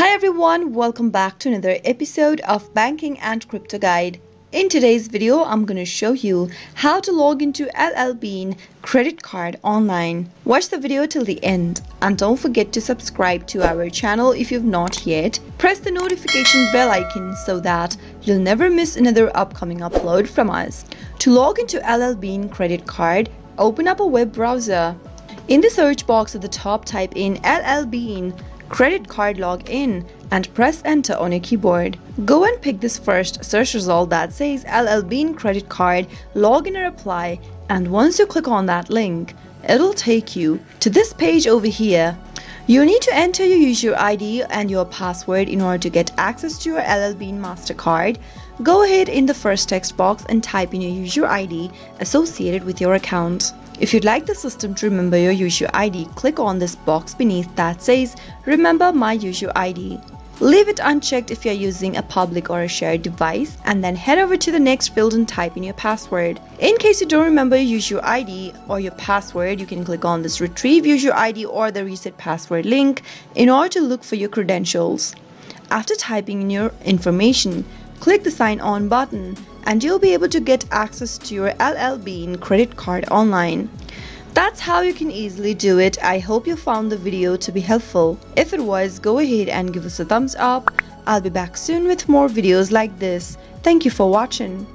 Hi everyone, welcome back to another episode of Banking and Crypto Guide. In today's video, I'm going to show you how to log into Llbean credit card online. Watch the video till the end and don't forget to subscribe to our channel if you've not yet. Press the notification bell icon so that you'll never miss another upcoming upload from us. To log into Llbean credit card, open up a web browser. In the search box at the top, type in Llbean credit card login and press enter on your keyboard. Go and pick this first search result that says Llbean credit card login or apply, and once you click on that link, it'll take you to this page over here. You need to enter your user ID and your password in order to get access to your Llbean Mastercard. Go ahead in the first text box and type in your user ID associated with your account. If you'd like the system to remember your user ID, click on this box beneath that says Remember My User ID. Leave it unchecked if you're using a public or a shared device, and then head over to the next field and type in your password. In case you don't remember your user ID or your password, you can click on this Retrieve User ID or the Reset Password link in order to look for your credentials. After typing in your information, click the Sign On button and you'll be able to get access to your Llbean credit card online. That's how you can easily do it. I hope you found the video to be helpful. If it was, go ahead and give us a thumbs up. I'll be back soon with more videos like this. Thank you for watching.